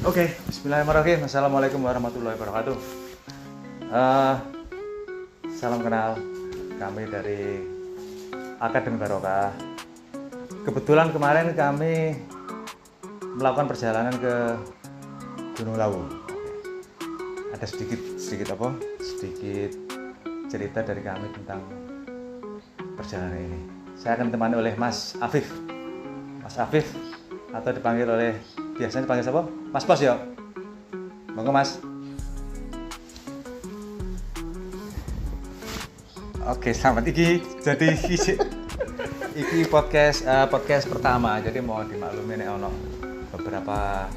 Oke, bismillahirrahmanirrahim. Assalamualaikum warahmatullahi wabarakatuh. Salam kenal, kami dari Akademi Barokah. Kebetulan kemarin kami melakukan perjalanan ke Gunung Lawu. Ada sedikit cerita dari kami tentang perjalanan ini. Saya akan ditemani oleh Mas Afif. Mas Afif atau dipanggil oleh biasanya dipanggil siapa? Mas Pos ya. Monggo Mas. Oke, selamat jadi iki podcast pertama. Jadi mau dimaklumi nek ono beberapa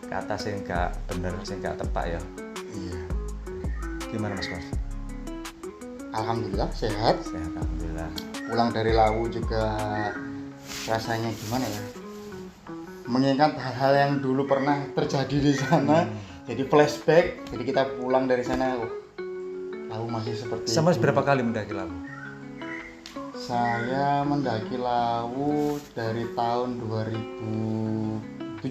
kata sing gak bener, sing gak tepat ya. Iya. Gimana Mas Pos? Alhamdulillah sehat. Sehat alhamdulillah. Pulang dari Lawu juga rasanya gimana ya? Mengingat hal-hal yang dulu pernah terjadi di sana, jadi flashback. Jadi kita pulang dari sana, Lawu masih seperti Sama itu. berapa kali mendaki Lawu? Saya mendaki Lawu dari tahun 2017.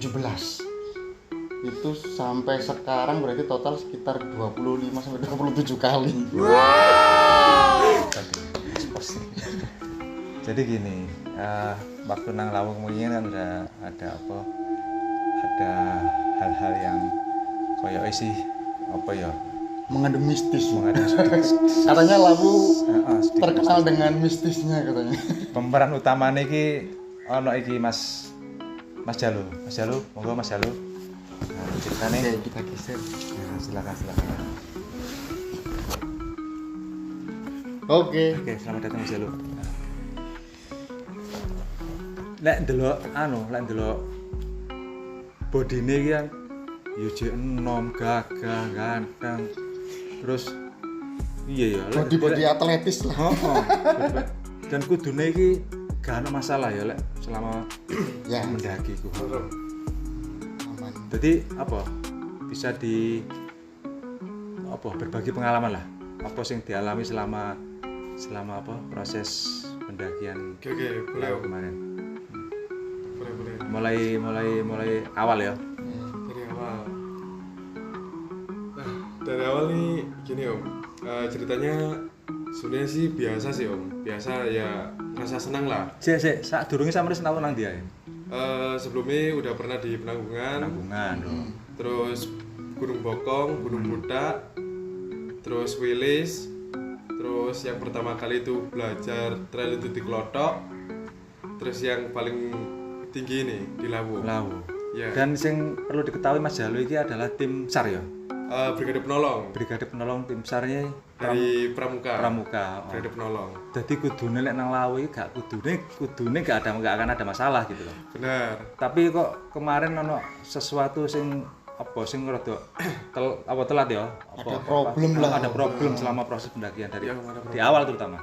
Itu sampai sekarang berarti total sekitar 25 sampai 27 kali. Jadi gini, waktu nang Lawu kemungkinan kan udah ada hal-hal yang koyo sih apa ya Mengandung mistis. katanya Lawu terkenal dengan mistisnya katanya. pemeran utamanya iki ono iki Mas Jalu, monggo Mas Jalu. Nah, ceritanya Oke, kita geser. ya, silakan. Oke. Oke, selamat datang Mas Jalu. Lek ndelok bodine iki kan yo jek enom, gagah, ganteng. Terus iya ya, Body atletis lah. Dan kudune iki gak ada masalah ya lek selama Ya, mendaki ku. aman. Jadi bisa berbagi pengalaman lah. Apa sing dialami selama proses pendakian Lawu kemarin. Boleh. Mulai awal ya. Dari awal. Nah, dari awal nih gini Om. Ceritanya sebenarnya sih biasa sih Om. Biasa ya rasa senang lah. Sik, sak durunge sampe sinau nang dia ya. Sebelumnya udah pernah di Penanggungan. Loh. Terus Gunung Bokong, Gunung Budak, terus Wilis. Terus yang pertama kali itu belajar trail itu di Klotok. Terus yang paling tinggi ini di Lawu. Ya. Dan sing perlu diketahui Mas Jalu ini adalah tim SAR ya. Brigade Penolong Brigade Penolong tim SAR-nya dari Pramuka. Pramuka. Brigade Penolong. Jadi kudune lek nang Lawu iki kudune gak akan ada masalah gitu loh. Benar. Tapi kok kemarin ono sesuatu sing rada telat ya? Ada problem selama proses pendakian dari di awal terutama.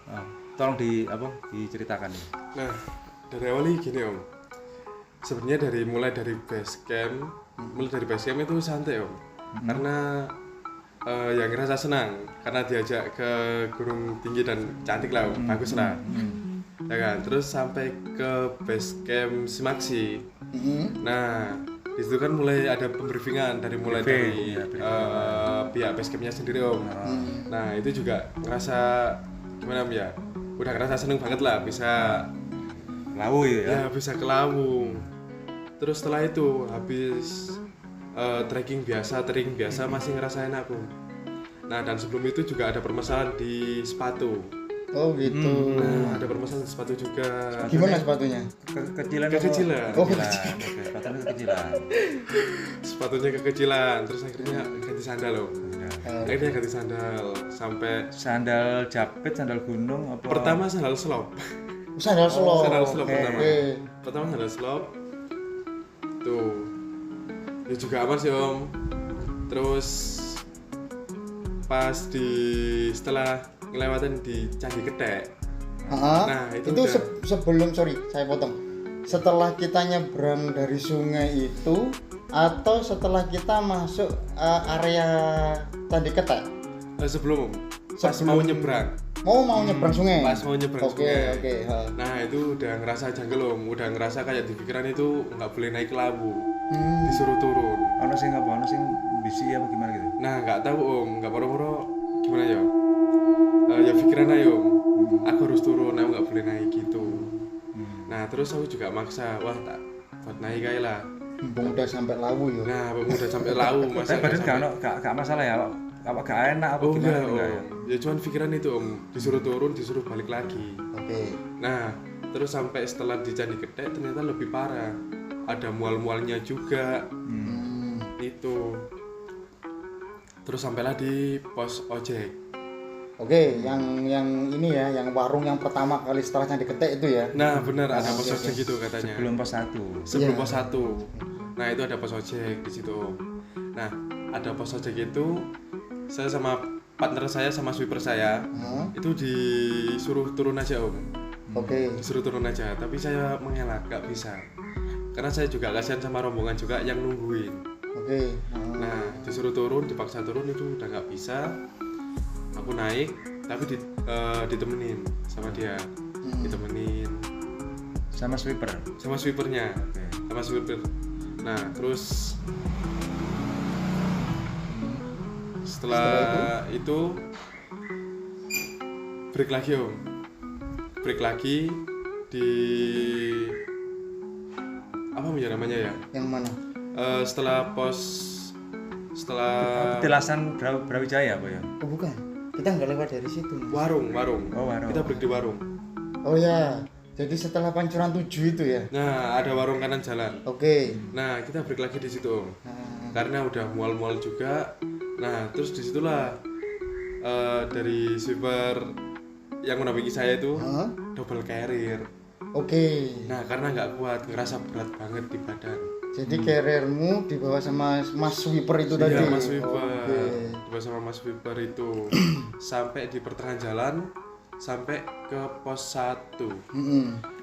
Nah, tolong diceritakan. Nah, dari awal ini gini Om. Sebenarnya mulai dari base camp itu santai Om. Karena yang ngerasa senang karena diajak ke gunung tinggi dan cantik lah Om. Bagus lah. Ya kan? Terus sampai ke base camp Simaksi. Nah, di situ kan mulai ada pembriefingan dari pihak base campnya sendiri Om. Nah, itu juga ngerasa gimana Om ya? Udah ngerasa seneng banget lah bisa Lawu ya. Ya bisa ke Lawu. Terus setelah itu habis trekking biasa masih ngerasain aku. Nah, dan sebelum itu juga ada permasalahan di sepatu. Oh gitu. Nah, ada permasalahan di sepatu juga. Gimana sepatunya? Kekecilan. Oh, Oke, sepatunya kekecilan. Sepatunya kekecilan, terus akhirnya ganti sandal loh. Akhirnya ganti sandal sampai Sandal japit, sandal gunung apa? pertama sandal slop. Sandal slop. Pertama. Oke. Pertama sandal slop. Tuh. Ya juga aman sih Om. Terus pas setelah ngelewatin di Candi Ketek. Nah, itu sebelum saya potong. Setelah kita nyebrang dari sungai itu atau setelah kita masuk area Candi Ketek? Sebelum mau nyebrang. Mau nyebrang sungai. Pas mau nyebrang sungai. Oke. Nah, itu udah ngerasa janggal Om, udah ngerasa kayak di pikiran itu nggak boleh naik ke Lawu. disuruh turun. Ono sing apa? Ono sing bisi apa gimana gitu? Nah nggak tahu om, nggak moro-moro gimana ya? Ya pikiran aja om, aku harus turun, aku nggak boleh naik gitu. Nah terus aku juga maksa, wah tak buat naik aja lah. Mumpung udah sampai Lawu ya. Nah udah sampai Lawu masa Tapi badan nggak gak masalah ya, apa gak enak apa Oh gimana enggak enggak om, ya cuman pikiran itu om, disuruh turun, disuruh balik lagi. Oke. Nah terus sampai setelah di Candi Getek ternyata lebih parah, ada mual-mualnya juga. Itu terus sampailah di pos ojek. Oke, yang ini ya, yang warung yang pertama kali setelah Candi Getek itu ya. Nah benar ada pos ojek gitu katanya. sebelum pos 1. Sebelum Iya. pos 1. Nah itu ada pos ojek di situ om. Nah ada pos ojek itu saya sama partner saya sama sweeper saya itu disuruh turun aja om. Oke. Disuruh turun aja, tapi saya mengelak nggak bisa karena saya juga kasihan sama rombongan juga yang nungguin. Oke. Nah disuruh turun, dipaksa turun itu udah nggak bisa. Aku naik tapi ditemenin sama dia, ditemenin Sama sweeper. sama sweepernya, Oke. sama sweeper. Nah terus setelah itu break lagi om, break lagi di apa ya namanya ya? Yang mana? Setelah Petilasan Brawijaya apa ya? Oh bukan. Kita nggak lewat dari situ. warung. Oh, warung. Kita break di warung. Oh ya. Jadi setelah Pancuran 7 itu ya. Nah ada warung kanan jalan. Oke. Nah kita break lagi di situ om. Nah, Karena udah mual-mual juga. Nah terus disitulah dari sweeper yang menampingi saya itu double carrier. Oke. Nah karena nggak kuat, ngerasa berat banget di badan. Jadi carriermu dibawa sama Mas Sweeper itu tadi. Iya Mas Sweeper, Oke. dibawa sama Mas Sweeper itu sampai di pertengahan jalan, sampai ke pos 1.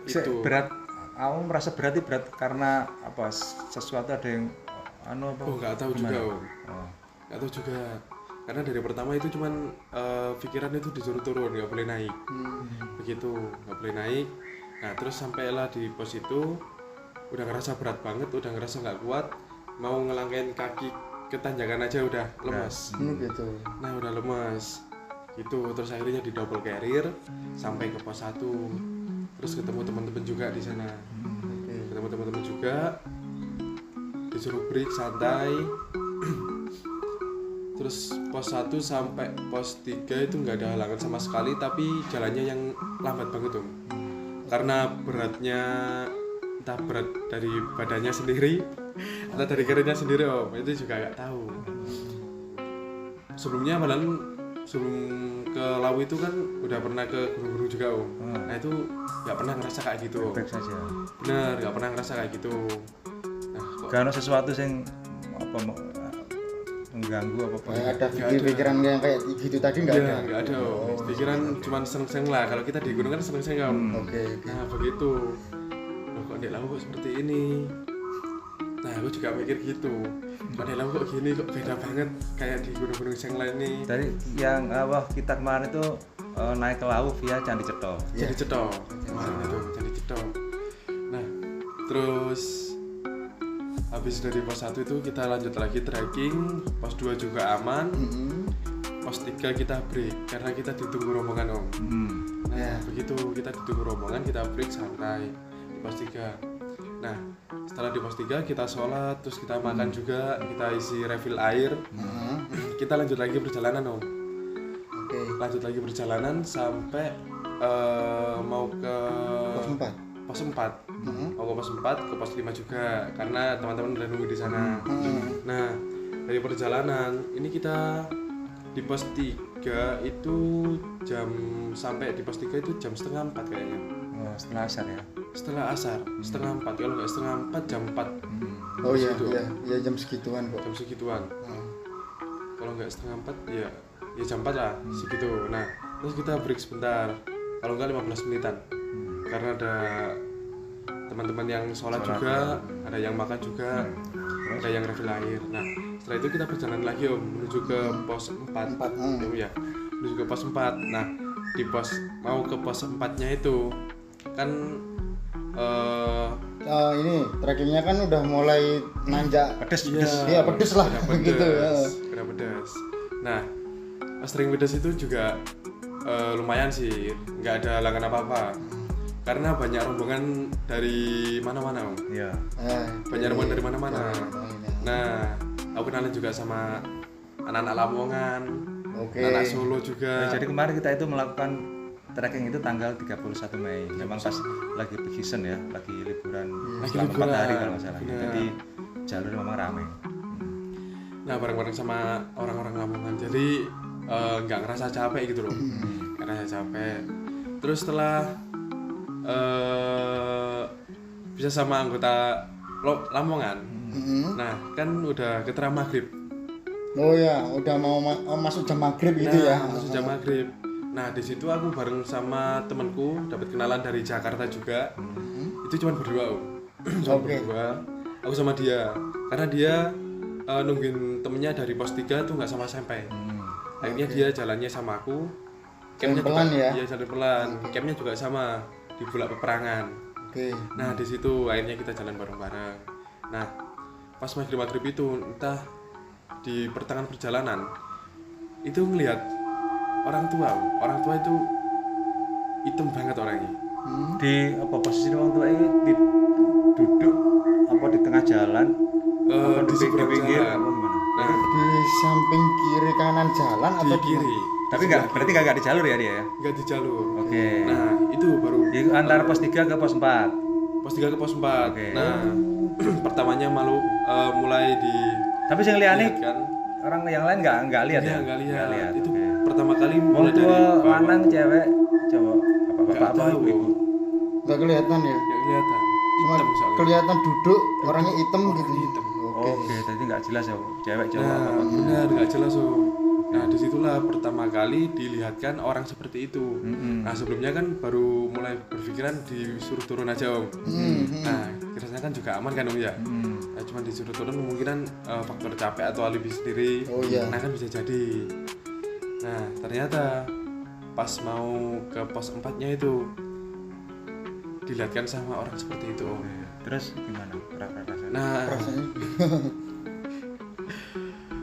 Itu Berat. Aku merasa berat karena apa? Sesuatu ada yang apa? Oh nggak tahu juga om, Oh. nggak tahu juga. Karena dari pertama itu cuman pikiran itu disuruh turun, nggak boleh naik. Begitu, nggak boleh naik. Nah terus sampailah di pos itu, udah ngerasa berat banget, udah ngerasa nggak kuat, mau ngelangkain kaki ke tanjakan aja udah lemas. Gitu. Nah udah lemas gitu, terus akhirnya di double carrier sampai ke pos 1. Terus ketemu teman-teman juga di sana, ketemu teman-teman juga, disuruh break santai. Terus pos 1 sampai pos 3 itu nggak ada halangan sama sekali, tapi jalannya yang lambat banget tuh, karena beratnya, entah berat dari badannya sendiri atau dari karirnya sendiri om, itu juga nggak tahu. Sebelumnya malah sebelum ke Lawu itu kan udah pernah ke gunung-gunung juga om. Nah itu nggak pernah ngerasa kayak gitu om. Baik saja. Bener, nggak pernah ngerasa kayak gitu. Nah kok Gak ada sesuatu yang apa mengganggu apa Kayak ada pikiran yang kayak gitu tadi nggak ada. nggak ada om. Pikiran cuma seneng-seneng lah, kalau kita di gunung kan seneng-seneng om. Oke. Nah begitu, loh kok di Lawu kok seperti ini. Nah aku juga mikir gitu, kok di Lawu kok gini, kok beda banget kayak di gunung-gunung yang lain nih. dari yang apa kita kemarin itu naik ke Lawu via Candi Cetha. Jadi cetok kemarin itu, jadi cetok. Nah terus habis dari pos 1 itu kita lanjut lagi trekking, pos 2 juga aman, pos 3 kita break karena kita ditunggu rombongan om. Nah begitu kita ditunggu rombongan, kita break santai di pos 3. Nah setelah di pos 3 kita sholat, terus kita makan juga, kita isi refill air, kita lanjut lagi perjalanan om. Oke. Lanjut lagi perjalanan sampai mau ke Pos 4. pos 4. Mau ke pos 4, ke pos 5 juga karena teman-teman udah nunggu di sana. Nah dari perjalanan ini kita di pos 3 itu sampai di pos 3 itu jam setengah 4 kayaknya. Oh, setelah asar ya. Setelah asar, setengah 4, kalau nggak setengah 4 jam 4. Oh iya, Segitu. iya jam segituan kok. Jam segituan. Kalau nggak setengah 4 ya jam 4 lah segitu. Nah terus kita break sebentar, kalau nggak 15 menitan, karena ada teman-teman yang sholat juga, ada yang makan juga, ada yang refill air. Nah setelah itu kita berjalan lagi om menuju ke pos 4. Ya menuju ke pos 4. Nah di pos mau ke pos 4 nya itu kan Ini trekkingnya kan udah mulai nanjak Pedes. Iya pedes lah gitu ya. Kena pedas. Nah, pas trekking pedas itu juga lumayan sih, nggak ada halangan apa-apa. Karena banyak rombongan dari mana-mana, Om. Iya. Banyak rombongan dari mana-mana. Nah, aku kenalan juga sama anak-anak Lamongan, Oke. anak Solo juga. Jadi kemarin kita itu melakukan trekking itu tanggal 31 Mei. Memang pas lagi peak season ya, lagi liburan selama 4 hari kalau nggak salah. Benar. Jadi jalur memang ramai. Nah, bareng-bareng sama orang-orang Lamongan. Jadi nggak ngerasa capek gitu loh. Nggak ngerasa capek. Terus setelah bisa sama anggota Lamongan. Nah, kan udah ketera maghrib. Oh ya, udah mau masuk jam maghrib gitu ya. Masuk jam maghrib. Nah, di situ aku bareng sama temanku dapat kenalan dari Jakarta juga. Itu cuma berdua, Om. Cuma berdua. Aku sama dia. Karena dia nungguin temennya dari pos 3 tuh nggak sama sampai. Akhirnya dia jalannya sama aku. Jalan pelan ya? Iya, jalan pelan. Campnya juga sama di Bulak Peperangan. Oke. Nah, di situ akhirnya kita jalan bareng-bareng. Nah, pas maghrib itu entah di pertengahan perjalanan itu ngelihat orang tua itu hitam banget orangnya. Di apa posisi orang tua ini duduk apa di tengah jalan? Apa Di seberang pinggir jalan. apa gimana? Nah, Di samping kiri kanan jalan di atau kiri. Tapi berarti nggak di jalur ya dia ya? Nggak di jalur. Oke. Nah, itu baru Di antara pos 3 ke pos 4. pos 3 ke pos 4. Oke. Nah, pertamanya mulai di Tapi yang liane kan. orang yang lain nggak lihat ya? Nggak lihat. lihat. Itu Oke. pertama kali Wong mulai dari tua, bawah. lanang, cewek, cowok, bapak-bapak apa tahu. ibu? nggak kelihatan ya? Nggak kelihatan. Cuma Hitam soalnya. kelihatan duduk orangnya hitam gitu. hitam. Oke, jadi nggak jelas ya, cewek, cowok Nah, apa? benar nggak jelas, Om. Nah, disitulah pertama kali dilihatkan orang seperti itu. Nah, sebelumnya kan baru mulai berpikiran disuruh turun aja, Om. Nah, kiranya kan juga aman kan, Om ya. Nah, cuma disuruh turun kemungkinan faktor capek atau alibi sendiri. Oh, iya. Nah, kan bisa jadi. Nah, ternyata pas mau ke pos 4-nya itu dilihatkan sama orang seperti itu, Om. Terus gimana? Rasanya? Nah, Rasanya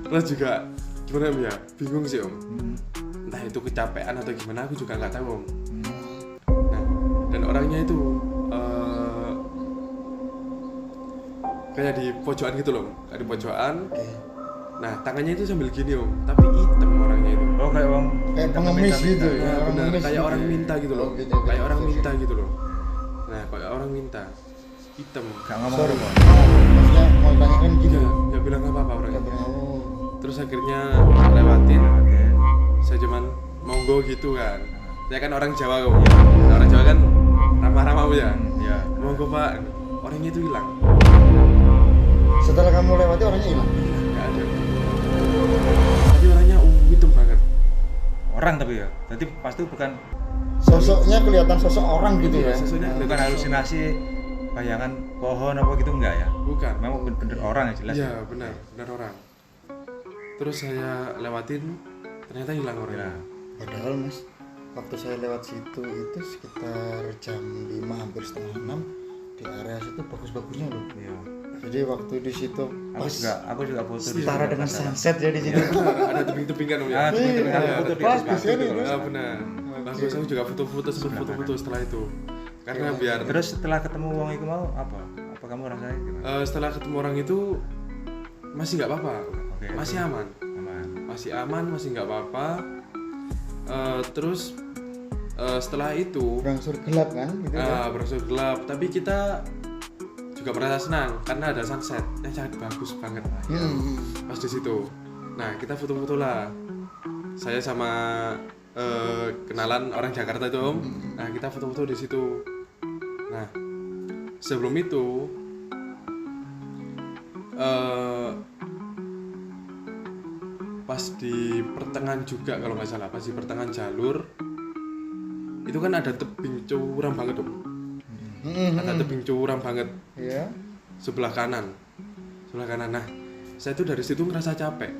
terus juga gimana, Om ya? Bingung sih, Om. Entah itu kecapean atau gimana, aku juga nggak tahu, Om. Nah, dan orangnya itu kayak di pojokan gitu loh, kayak di pojokan. Nah, tangannya itu sambil gini, Om, tapi hitam orangnya itu. Oh, kayak orang kayak pengemis gitu ya. Nah, benar, pengemis kayak gitu orang ya. minta gitu loh. Oh, gitu, Kayak gitu, orang gitu. minta gitu loh. Nah, kayak orang minta. Hitam. nggak ngomong Sorry. apa? Maksudnya mau tanyakan gitu. Nggak bilang apa-apa orangnya. Nggak bilang, oh. Terus akhirnya lewatin. Oke. Saya cuman monggo gitu kan. Saya kan orang Jawa kok. Nah, orang Jawa kan ramah-ramah ya. Iya. Monggo Pak. Orangnya itu hilang. Setelah kamu lewati orangnya hilang. Nggak ada. Tapi orangnya hitam banget. Orang tapi ya. Jadi pasti bukan Sosoknya kelihatan sosok orang gitu ya. Sosoknya bukan kelihatan halusinasi bayangan pohon apa gitu enggak ya? bukan. Memang bener orang ya jelas. Iya benar, benar orang. Terus saya lewatin, ternyata hilang orangnya. Ya. Padahal Mas, waktu saya lewat situ itu sekitar jam 5 hampir setengah 6 di area situ bagus-bagusnya loh. Iya. Jadi waktu di situ Aku juga foto di setara situ. dengan sunset ya di situ. Benar, ada tebing-tebingan Om ya. Ah, tebing-tebing Iya, aku foto di bagus atas ya itu. nih, Ah, benar. Bagus, aku juga foto-foto sempat foto-foto setelah itu. Karena biar Terus setelah ketemu wong itu mau apa? Apa kamu rasain gimana? setelah ketemu orang itu masih nggak apa-apa. Oke, Masih oke. aman. Aman. Masih aman, masih nggak apa-apa. Terus setelah itu Berangsur gelap kan gitu kan. berangsur gelap, tapi kita juga merasa senang karena ada sunset yang sangat bagus banget pas di situ. Nah, kita foto-foto lah. Saya sama kenalan orang Jakarta itu, Om. Nah, kita foto-foto di situ. Nah, sebelum itu pas di pertengahan juga kalau nggak salah, pas di pertengahan jalur itu kan ada tebing curam banget, Om. Ada tebing curam banget Iya. sebelah kanan. Nah, saya tuh dari situ ngerasa capek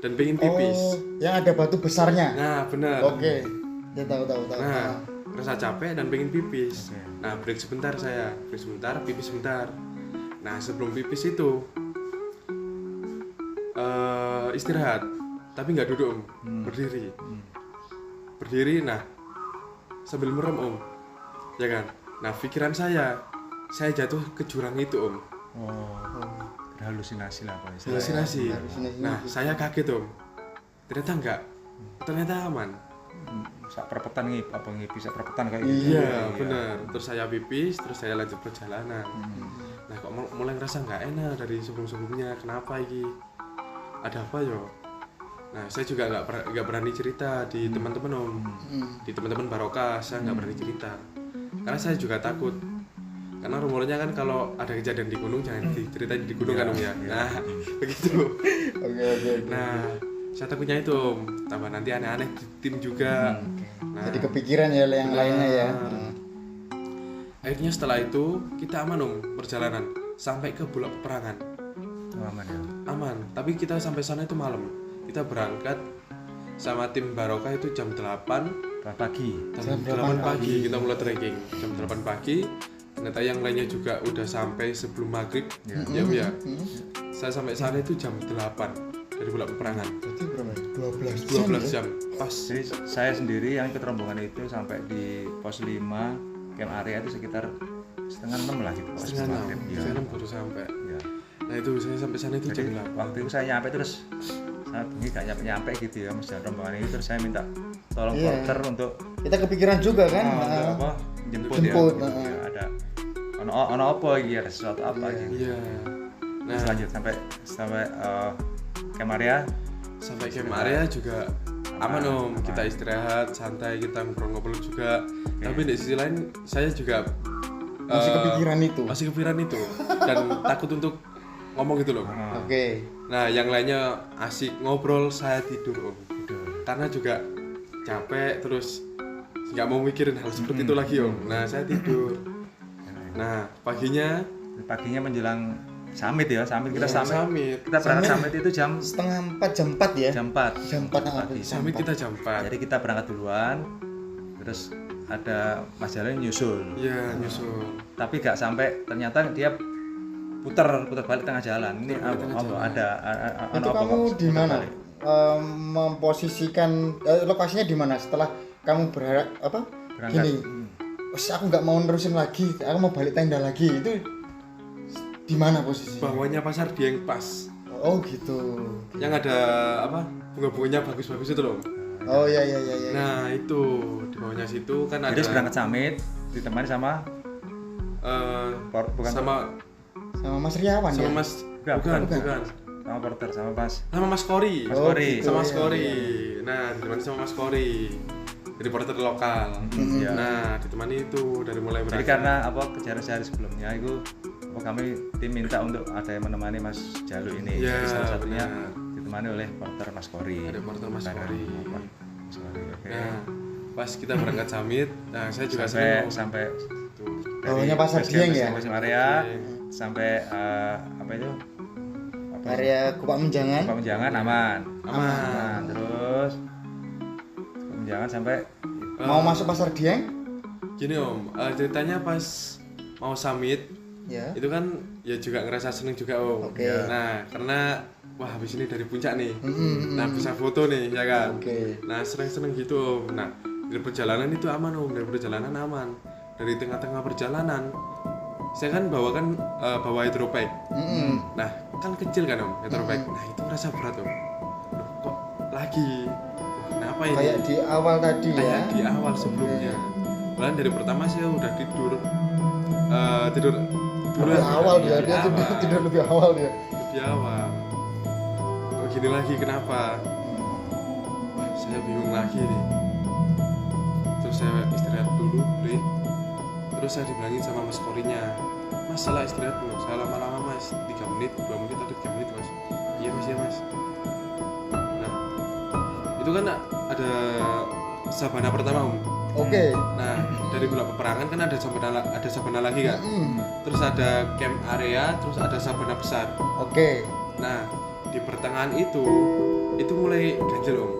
dan pengen pipis. Oh, yang ada batu besarnya. Nah, benar. Oke. Ya tahu. Nah, ngerasa capek dan pengen pipis. Oke. Nah break sebentar, pipis sebentar. Nah sebelum pipis itu istirahat, tapi nggak duduk Om, berdiri. Nah sambil merem Om, ya kan. Nah pikiran saya jatuh ke jurang itu Om. Berhalusinasi lah Pak. Halusinasi. Nah saya kaget Om, ternyata enggak, ternyata aman. Sak perpetan bisa perpetan kayak Iya benar. Terus saya pipis, terus saya lanjut perjalanan. Nah kok mulai ngerasa nggak enak dari sebelumnya. Kenapa ini? Ada apa yo? Nah saya juga nggak berani cerita di teman-teman Om, di teman-teman Barokah saya nggak berani cerita, karena saya juga takut. Karena rumornya kan kalau ada kejadian di gunung jangan diceritain di gunung kan Om ya. Nah begitu. Oke. Nah saya takutnya itu Om, tambah nanti aneh-aneh di tim juga. Nah, Jadi kepikiran ya yang lainnya ya. akhirnya setelah itu kita aman Om perjalanan sampai ke Bulak Peperangan. aman ya. Aman, tapi kita sampai sana itu malam. Kita berangkat sama tim Barokah itu jam 8 Pagi. jam 8 pagi kita mulai trekking. Jam 8 pagi. Ternyata yang lainnya juga udah sampai sebelum maghrib. Ya Om ya. Saya sampai sana itu jam 8 dari Bulak Peperangan. Berarti berapa? 12 jam. Pas. Jadi saya sendiri yang ikut rombongan itu sampai di pos 5 camp area itu sekitar setengah 6 lah gitu. Setengah 6. Iya. Setengah 6 baru sampai. Ya. Nah itu saya sampai sana itu Jadi jam 8. waktu itu saya nyampe terus saya bunyi gak nyampe gitu ya mas rombongan ini, terus saya minta tolong porter untuk Kita kepikiran juga kan. untuk apa jemput Jemput, ya, gitu. Ya, ada ono apa gitu, ada sesuatu apa gitu. Iya. Nah, Lanjut sampai camp area. sampai camp area juga aman Om. Kita istirahat, santai, kita ngobrol-ngobrol juga. Tapi di sisi lain saya juga Masih kepikiran itu. Masih kepikiran itu dan takut untuk ngomong gitu loh. Oke. Nah, yang lainnya asik ngobrol, saya tidur Om. Karena juga capek terus nggak mau mikirin hal seperti itu lagi Om. Nah, saya tidur. Nah, paginya menjelang summit ya, kita summit. kita berangkat summit itu jam Setengah 4 jam 4 ya. jam 4 Jam 4 pagi. Summit kita jam 4. Jadi kita berangkat duluan, terus ada Mas Jalan nyusul. Iya, nyusul. Tapi gak sampai, ternyata dia putar balik tengah jalan. Ini ada Itu kamu di mana? Memposisikan lokasinya di mana setelah kamu berharap apa? Berangkat. Gini. Wes aku nggak mau nerusin lagi, aku mau balik tenda lagi. Itu di mana posisinya? Bawahnya Pasar Dieng pas. Oh gitu. Yang ada apa? Bunga-bunganya bagus-bagus itu loh. Oh iya. Nah, itu di bawahnya situ kan ada Jadi berangkat summit ditemani sama bukan sama Sama Mas Riawan ya. Mas Bukan. bukan. sama porter sama Mas Sama Mas Kori. Mas Oh, Kori. gitu. Sama Mas iya, Kori. Nah, ditemani sama Mas Kori. Reporter lokal. Iya. Nah, ditemani itu dari mulai Jadi berangkat. karena kejadian sehari sebelumnya itu kami tim minta untuk ada yang menemani Mas Jalu ini. Iya, Jadi salah satunya benar. ditemani oleh porter Mas Kori. Ada porter Mas Ada Kori. Mas Kori. Oke. Nah, pas kita berangkat summit, nah saya juga sampai tuh. Bawahnya Pasar Dieng ya. Sampai area sampai apa itu? Area Kupak Menjangan. Pak Menjangan aman. Aman. Terus Pak Menjangan sampai Mau masuk Pasar Dieng? Gini Om, ceritanya pas mau summit Ya. itu kan ya juga ngerasa seneng juga Om. Oke. Nah, karena wah habis ini dari puncak nih. Nah, bisa foto nih ya kan. Oke. Nah, seneng-seneng gitu Om. Nah, dari perjalanan itu aman Om, dari perjalanan aman. Dari tengah-tengah perjalanan saya kan bawa hydropack. Nah, kan kecil kan Om hydropack. Nah, itu rasa berat Om. Loh, kok lagi? Kenapa ini? Kayak di awal tadi ya. Kayak di awal sebelumnya. Bahkan dari pertama saya udah tidur Lebih awal dia, Dari dia awal. tidur lebih awal dia. Lebih awal. Kok gini lagi kenapa? Wah, saya bingung lagi nih. Terus saya istirahat dulu, break. Terus saya dibilangin sama Mas Korinya, Mas salah istirahat dulu, saya lama-lama Mas, 3 menit, 2 menit atau 3 menit Mas. Iya Mas, iya Mas. Nah, itu kan ada sabana pertama Om. Oke. Nah, dari Bulak Peperangan kan ada sabana lagi kan. Terus ada camp area, terus ada sabana besar. Oke. Nah, di pertengahan itu mulai ganjil Om.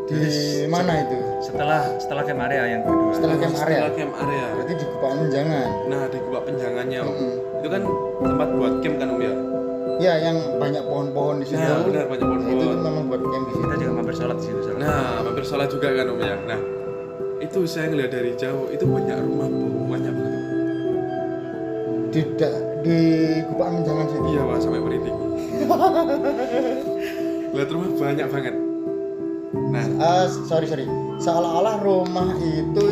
Di mana itu? Setelah camp area yang kedua. Setelah camp area. Setelah camp area. Berarti di Gupak Menjangan. Nah, di Gupak Penjangannya Om. Itu kan tempat buat camp kan Om ya? Ya, yang banyak pohon-pohon di situ. Nah, benar banyak Nah, itu pohon-pohon. memang buat camp di situ. Kita juga mampir sholat di situ. Nah, mampir sholat juga kan Om ya. Nah, itu saya ngeliat dari jauh itu banyak rumah banyak banget. Tidak di Gupak Menjangan situ. Iya Pak, sampai merinding. Lihat rumah banyak banget. Nah, Sorry. Seolah-olah rumah itu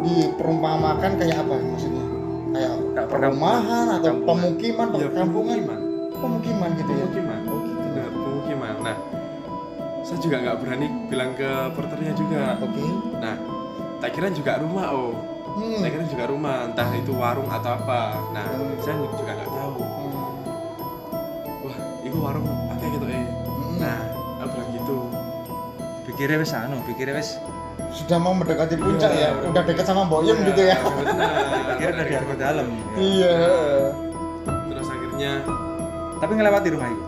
diperumpamakan kayak apa maksudnya? Kayak perumahan atau pemukiman, iya, perkampungan? Pemukiman gitu ya? pemukiman. Oh gitu. Nah, pemukiman. Nah, saya juga nggak berani bilang ke porternya juga. Oke. Nah, tak kira juga rumah tak kira juga rumah, entah itu warung atau apa. Nah, saya juga nggak tahu. Wah, itu warung apa gitu Nah, aku bilang gitu. Pikirnya wis Sudah mau mendekati puncak Iya. ya? Udah dekat sama Boyem gitu ya? Benar. pikirnya udah di argo dalam. Iya. Terus akhirnya, Tapi ngelewati rumah itu.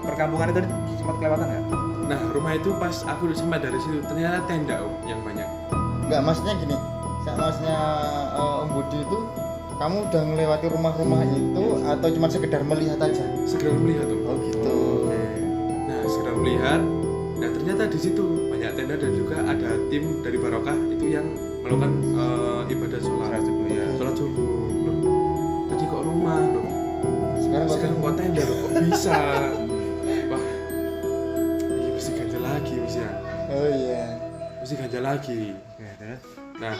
Perkampungan itu tadi sempat kelewatan nggak? nah rumah itu pas aku sampai dari situ ternyata tenda yang banyak. Enggak, maksudnya gini. Maksudnya Om Budi itu kamu udah melewati rumah-rumah itu atau cuma sekedar melihat aja? Segera melihat Oh gitu. Nah, segera melihat. Nah, ternyata di situ banyak tenda dan juga ada tim dari Barokah itu yang melakukan ibadah sholat subuh. ya. Sholat subuh. Loh, tadi kok rumah loh. Sekarang Kok tenda loh, kok bisa? Wah, ini mesti ganja lagi mesti ya. Oh iya. Mesti ganja lagi. Oke, terus. Nah,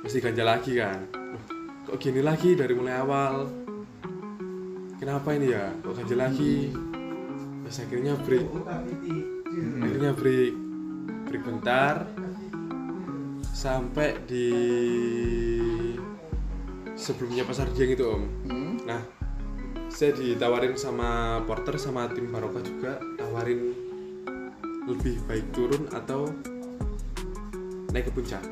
mesti ganja lagi kan. Loh, kok gini lagi dari mulai awal? Kenapa ini ya? Kok ganja lagi? Terus akhirnya break. Akhirnya break bentar sampai di sebelumnya Pasar Dieng itu Om. Nah, saya ditawarin sama porter sama tim Barokah juga tawarin lebih baik turun atau naik ke puncak.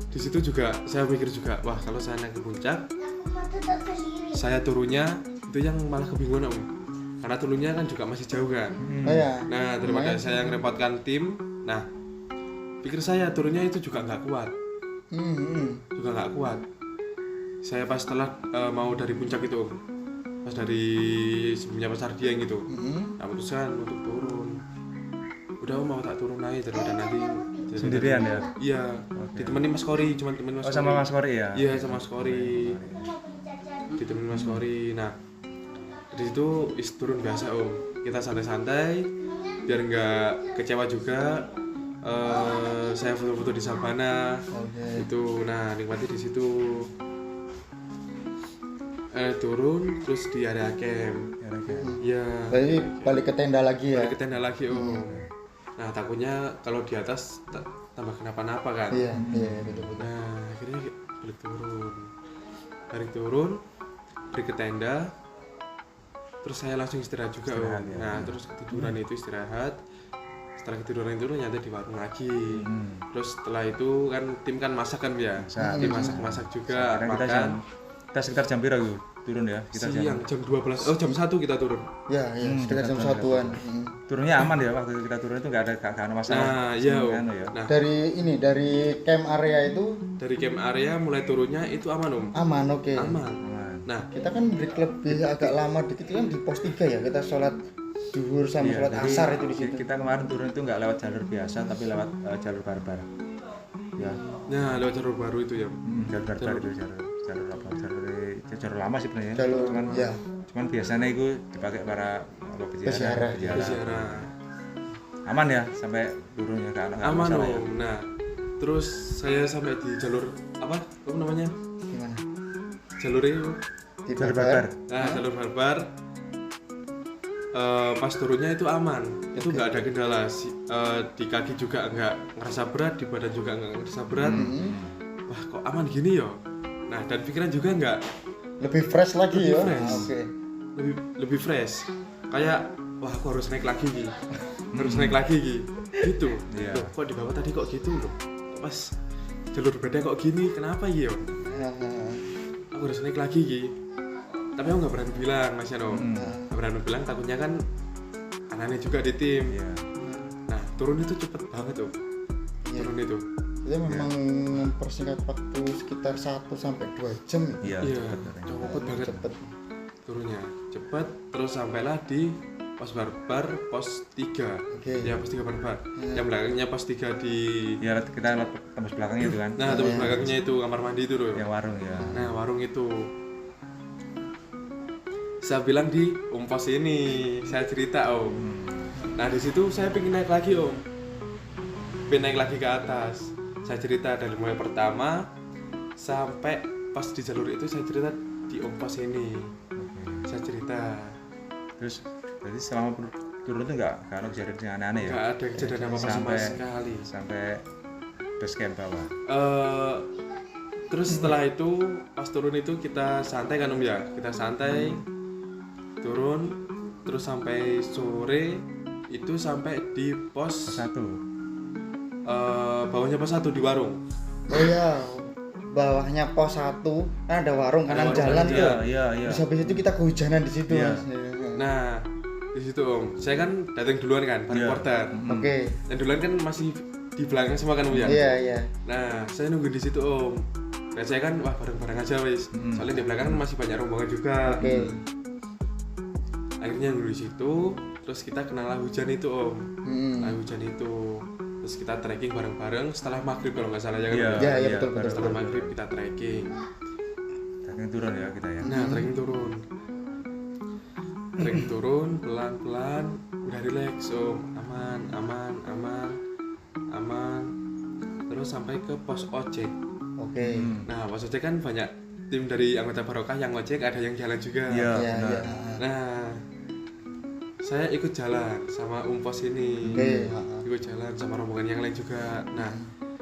Di situ juga saya mikir juga, wah kalau saya naik ke puncak, saya turunnya itu yang malah kebingungan Om. Karena turunnya kan juga masih jauh kan. Oh ya. Nah, daripada saya ngerepotkan tim, nah pikir saya turunnya itu juga nggak kuat. Juga nggak kuat. Saya pas setelah mau dari puncak itu Om, pas dari sebelumnya Pasar Dieng gitu, nah putuskan untuk turun. Udah Om, mau tak turun aja daripada nanti Sendirian ya? Iya, ditemenin Mas Kori, cuma temenin Mas Oh, sama Mas Kori ya? Iya, sama Mas Kori. Ditemenin Mas Kori. Nah, di situ turun biasa Om. Kita santai-santai biar nggak kecewa juga. Saya foto-foto di Sabana. Itu, nah nikmati di situ. Turun terus di area camp. Iya. Berarti balik ke tenda lagi ya? Balik ke tenda lagi Om. Nah takutnya kalau di atas tambah kenapa-napa kan. Iya betul. Nah akhirnya balik turun balik ke tenda, terus saya langsung istirahat juga Om. Nah terus ketiduran itu istirahat. Setelah ketiduran itu nyata di warung lagi. Terus setelah itu kan tim kan masak kan ya. Tim masak juga makan. Kita sekitar jam berapa turun ya? Kita Siang jam 12. Oh jam 1 kita turun. Ya sekitar jam 1-an. Turunnya aman ya, waktu kita turun itu nggak ada masalah. Nah iya Om. Ya. Nah Dari camp area itu dari camp area mulai turunnya itu aman Om. aman, oke. Aman. Nah Kita kan break lebih agak lama dikit kan di pos 3 ya, kita sholat zuhur sama sholat Jadi, asar itu di situ. Kita kemarin turun itu nggak lewat jalur biasa tapi lewat jalur barbar. Ya. nah lewat jalur baru itu ya. Jalur barbar itu jalur lama sih sebenarnya. Cuman biasanya itu dipakai para peziarah. Peziarah. Aman ya sampai turun ya nggak Aman masalah Om. ya. Nah terus saya sampai di jalur apa namanya? Gimana? Jalur itu. Di Jalur barbar. barbar. Nah jalur barbar. Pas turunnya itu aman, itu nggak ada kendala. Di kaki juga nggak ngerasa berat, di badan juga nggak ngerasa berat. Wah kok aman gini ya? Nah dan pikiran juga nggak Lebih fresh lagi ya. fresh. Oke. lebih fresh. Kayak wah aku harus naik lagi gitu, harus naik lagi gitu. Iya. Loh, kok di bawah tadi kok gitu loh? Pas jalur beda kok gini, kenapa ya? Aku harus naik lagi gitu. Tapi aku nggak berani bilang Mas Yano, nggak berani bilang takutnya kan kanannya juga di tim. Iya. Nah turun itu cepet banget Om. Iya. Turun itu. Itu memang mempersingkat waktu sekitar 1 sampai 2 jam. Iya, Iya, cepet turunnya. cepet banget Cepet. turunnya. Cepet terus sampailah di pos barbar pos 3. Oke. Ya pos 3 barbar. Yang belakangnya pos 3 di Ya kita lihat tembus belakangnya itu kan. nah terus belakangnya itu kamar mandi itu loh. Yang warung ya. Nah warung itu saya bilang di Umpos ini saya cerita Om. Nah di situ saya pengen naik lagi Om, pengen naik lagi ke atas. Saya cerita dari mulai pertama sampai pas di jalur itu saya cerita di Umpos ini. Saya cerita Terus berarti selama turun itu nggak ada kejadian yang aneh-aneh ya? nggak ada kejadian apa-apa sama Sampai- sekali. Sampai base camp bawah. Terus setelah itu pas turun itu kita santai kan Om ya, kita santai turun terus sampai sore itu sampai di pos Satu. bawahnya pos 1 di warung. Oh iya, bawahnya pos 1 kan ada warung kanan warung jalan kanan tuh. Iya, iya. Terus habis itu kita kehujanan di situ. Iya. Mas. Nah di situ Om, saya kan datang duluan kan, bareng Iya. porter. Oke. Dan duluan kan masih di belakang semua kan Om ya. Iya, iya. Nah saya nunggu di situ Om. Dan saya kan wah bareng-bareng aja wis. Soalnya di belakang kan masih banyak rombongan juga. Oke. Akhirnya nunggu di situ, terus kita kenalah hujan itu Om. Nah hujan itu, terus kita trekking bareng-bareng setelah maghrib kalau nggak salah ya kan. Iya, Om? Iya, iya, iya, betul, betul. Setelah maghrib kita trekking. Trekking turun ya kita ya. Nah trekking turun, trekking turun pelan-pelan, udah relax Om, aman, aman, aman, aman. Terus sampai ke pos ojek. Oke. Nah pos ojek kan banyak tim dari anggota Barokah yang ojek, ada yang jalan juga. Iya, Iya, benar. iya. Nah saya ikut jalan sama Umpos ini. Oke. Ikut jalan sama rombongan yang lain juga. Nah,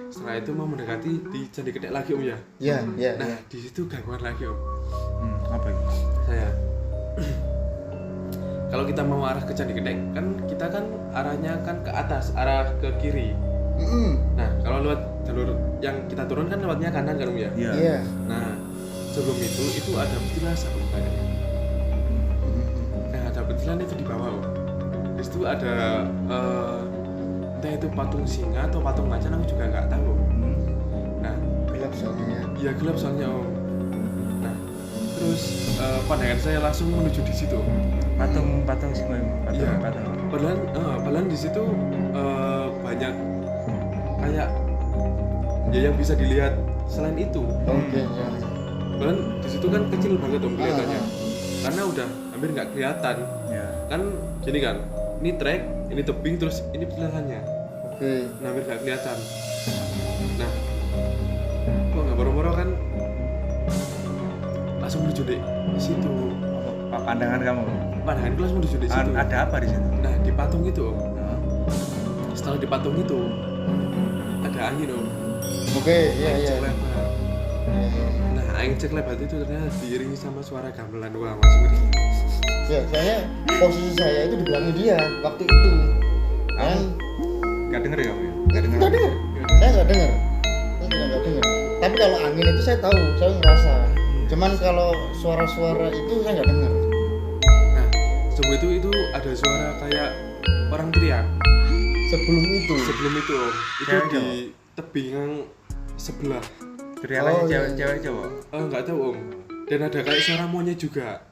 setelah itu mau mendekati di Candi Gedek lagi Om ya. Iya, iya, Nah, iya. di situ gangguan lagi Om. Apa itu? Saya. Kalau kita mau arah ke Candi Gedek kan kita kan arahnya kan ke atas, arah ke kiri. Nah, kalau lewat jalur yang kita turun kan lewatnya kanan kan Om ya. Iya. Iya. Nah, sebelum itu ada petilasan Om kayaknya. Nah, ada petilan itu di bawah Om. Di situ ada entah itu patung singa atau patung macan aku juga nggak tahu. Nah, Gelap soalnya. ya gelap soalnya Om. Nah, terus pandangan saya langsung menuju di situ Om. Patung sih, patung. Iya. Patung. Padahal di situ banyak kayak ya yang bisa dilihat selain itu. Oke, iya. Padahal di situ kan kecil banget Om kelihatannya. Karena udah hampir nggak kelihatan. Ya. Kan gini kan, ini trek, ini tebing, terus ini pilihannya. Oke. Nah, hampir nggak kelihatan. Nah, kok nggak boro-boro kan langsung menuju di situ. Pandangan kamu. Pandanganku langsung menuju di situ. Ada apa di situ? Nah, di patung itu Om. Oh. Setelah di patung itu ada angin Om. Oke, iya, iya. Cek lebar. Iya, iya. Nah, angin cek lebar itu ternyata diiringi sama suara gamelan. Wah, masuk ke Ya, saya posisi saya itu di belakang dia waktu itu. Kan Nggak denger ya kamu ya? nggak dengar. Saya nggak dengar. Saya juga nggak dengar. Tapi kalau angin itu saya tahu, saya ngerasa. Cuman kalau suara-suara itu saya nggak dengar. Nah, sebelum itu ada suara kayak orang teriak. Sebelum itu. Sebelum itu Om, itu Cewek di tebing yang sebelah. Teriakannya Oh, iya. cewek cowok. Nggak tahu Om. Dan ada kayak suara monyet juga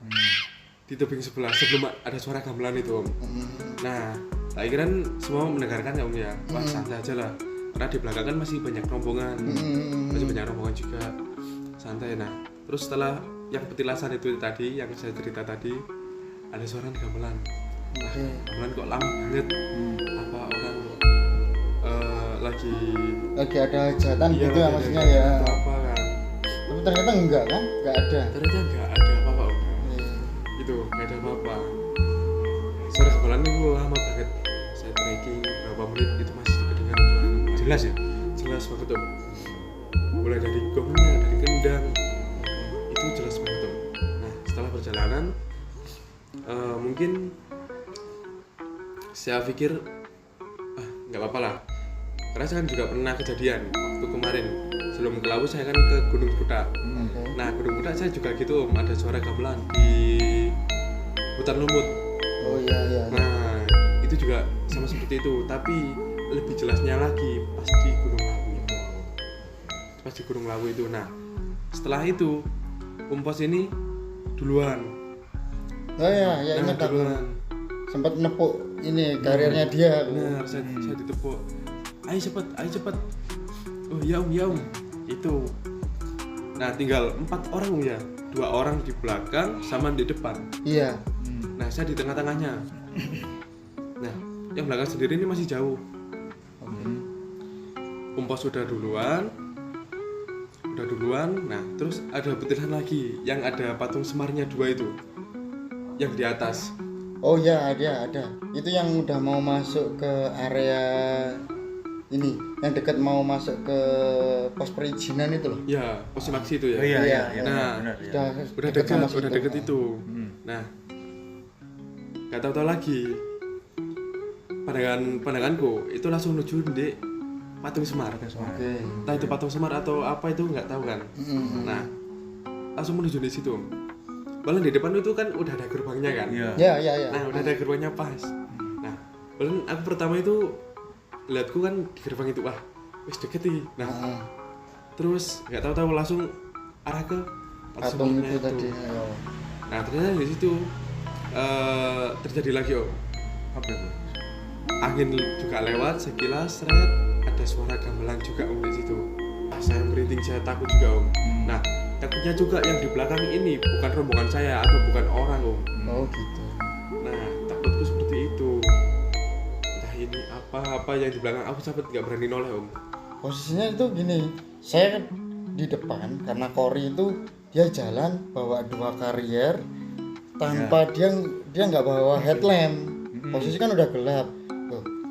di tebing sebelah sebelum ada suara gamelan itu Om. Nah, akhirnya semua mendengarkan ya Om ya. Wah santai aja lah. Karena di belakang kan masih banyak rombongan, masih banyak rombongan juga. Santai. Nah, terus setelah yang petilasan itu tadi, yang saya cerita tadi, ada suara gamelan. Nah, gamelan kok lama banget. Apa orang lagi Lagi ada hajatan iya, gitu ya lagi maksudnya ada ya. apa kan? Tapi ternyata enggak kan? Enggak ada. Ternyata nggak ada apa-apa Om. Itu nggak ada apa-apa. Suara gamelan itu lama banget. Saya trekking berapa menit itu masih kedengaran suara gamelan. Jelas ya? Jelas banget Om. Mulai dari gongnya, dari kendang, itu jelas banget Om. Nah setelah perjalanan mungkin saya pikir nggak apa-apa lah, karena saya kan juga pernah kejadian waktu kemarin sebelum ke Lawu saya kan ke Gunung Budak. Nah Gunung Budak saya juga gitu Om, ada suara gamelan di hutan lumut. Oh iya iya. Nah itu juga sama seperti itu, tapi lebih jelasnya lagi pas di Gunung Lawu itu. Pas di Gunung Lawu itu. Nah, setelah itu Umpos ini duluan. Oh ya, ya ingat aku. Duluan. Sempat nepuk ini karirnya dia. Benar, saya ditepuk. Ayo cepet. Oh ya om. Itu. Nah, tinggal 4 orang ya. 2 orang di belakang sama di depan. Iya. Nah, saya di tengah-tengahnya. Nah, yang belakang sendiri ini masih jauh. Umpos sudah duluan. Nah, terus ada petilan lagi yang ada patung Semarnya 2 itu. Yang di atas. Oh ya, ada. Itu yang udah mau masuk ke area ini, yang dekat mau masuk ke pos perizinan itu loh. Ya, pos Maksi itu ya. Oh iya. Nah, benar ya. Udah udah deket itu. Nah, nggak tahu lagi. Pandanganku itu langsung menuju di patung Semar. Oke. Entah itu patung Semar atau apa itu nggak tahu kan. Nah, langsung menuju di situ. Bahkan di depan itu kan udah ada gerbangnya kan. Ya. Nah, udah ada gerbangnya pas. Nah, bahkan aku pertama itu lihatku kan di gerbang itu, wah, wis deket nih. Nah, terus nggak tahu langsung arah ke Patung Semarnya itu tadi. Nah, ternyata di situ terjadi lagi Apa itu? angin juga lewat sekilas, seret, ada suara gamelan juga di situ. Saya merinding, saya takut juga Nah, takutnya juga yang di belakang ini bukan rombongan saya atau bukan orang Oh gitu. Nah, takutku seperti itu. Entah ini apa yang di belakang aku sampai nggak berani noleh Posisinya itu gini, saya di depan karena Kori itu dia jalan bawa 2 karier tanpa dia nggak bawa headlamp. Posisi kan udah gelap.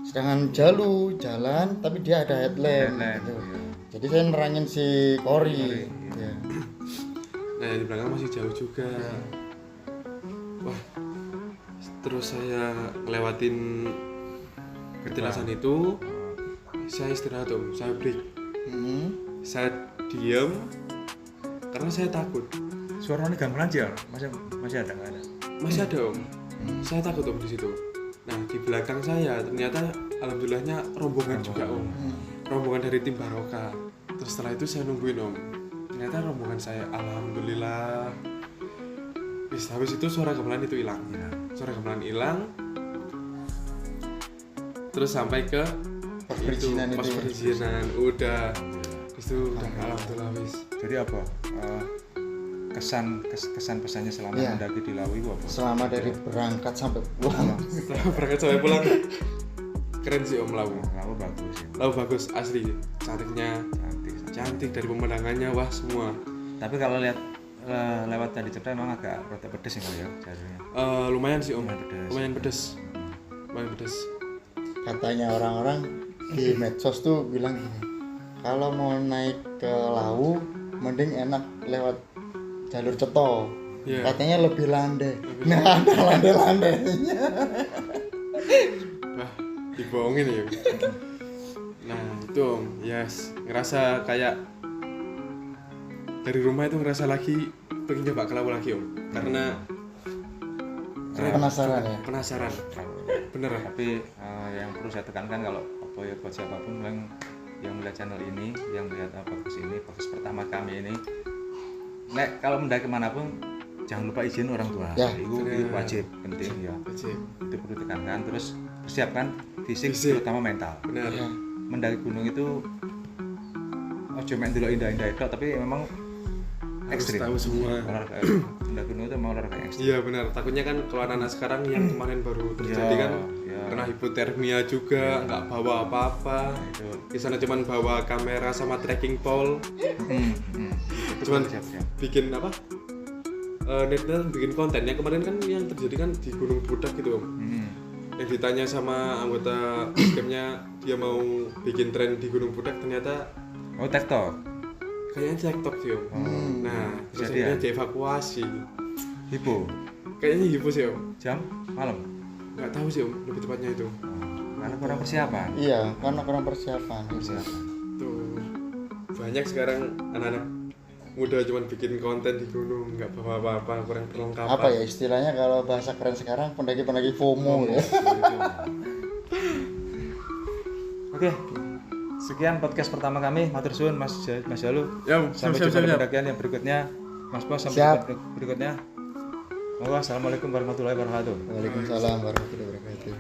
Sedangkan Jalu jalan tapi dia ada headlamp. Gitu. Jadi saya nerangin si Kori. Ya. Nah, di belakang masih jauh juga. Wah, terus saya ngelewatin petilasan itu, saya istirahat saya break. Saya diam karena saya takut. Suaranya gamelan sih ya? Masih ada nggak ada? Masih ada saya takut di situ. Nah, di belakang saya ternyata alhamdulillahnya rombongan juga rombongan dari tim Baroka. Terus setelah itu saya nungguin ternyata rombongan saya alhamdulillah. Habis itu suara gamelan itu hilang. Suara gamelan hilang. Terus sampai ke Pos perizinan pos itu. perizinan udah itu udah alhamdulillah wis. Jadi apa? Kesan pesannya selama mendaki di Lawu itu apa? Selama dari berangkat sampai pulang. Setelah berangkat sampai pulang keren sih Lawu. Lawu bagus ya. Lawu bagus asli, cantiknya cantik dari pemandangannya, wah semua. Tapi kalau lihat lewat tadi cerita memang agak rada pedes ya jalurnya. Lumayan sih lumayan pedes. Katanya orang-orang di medsos tuh bilang gini, kalau mau naik ke Lawu mending enak lewat jalur Ceto. Katanya lebih landai. Nah, ada landai-landainya. Wah, dibohongin ya. Nah, itu yes, ngerasa kayak dari rumah itu ngerasa lagi pengen coba ke Lawu lagi karena Penasaran ya? Penasaran. Bener. Tapi yang perlu saya tekankan kalau apa ya buat siapapun yang melihat channel ini, yang melihat bagus ini, bagus pertama kami ini, kalau mendaki kemanapun jangan lupa izin orang tua. Ya, itu wajib, penting ya. Wajib. Itu perlu ditekankan. Terus persiapkan fisik terutama mental. Benar. Ya. Mendaki gunung itu ojo main dulu indah-indah itu, tapi memang ekstrim. Tahu semua. Mendaki gunung itu memang olahraga ekstrim. Iya benar. Takutnya kan kalau anak-anak sekarang yang kemarin baru terjadi kan kena hipotermia juga, nggak bawa apa-apa. Di sana cuman bawa kamera sama trekking pole. Cuman bikin apa? Net bikin konten. Yang kemarin kan yang terjadi kan di Gunung Budak gitu Yang ditanya sama anggota basecampnya dia mau bikin tren di Gunung Budak, ternyata TikTok. kayaknya TikTok sih Nah, terus akhirnya dievakuasi. Hipo. Kayaknya hipo sih Jam malam. Nggak tahu sih lebih tepatnya itu. Karena kurang persiapan. Iya, karena kurang persiapan. Tuh banyak sekarang anak-anak muda cuman bikin konten di gunung, nggak bawa apa-apa, kurang perlengkapan. Apa ya istilahnya kalau bahasa keren sekarang pendaki-pendaki FOMO ya. Oke. Sekian podcast pertama kami. Matur suwun Mas Jalu. Ya, Sampai siap, jumpa di siap. pendakian yang berikutnya. Mas Bos sampai Siap. jumpa berikutnya. Assalamualaikum warahmatullahi wabarakatuh. Waalaikumsalam warahmatullahi wabarakatuh.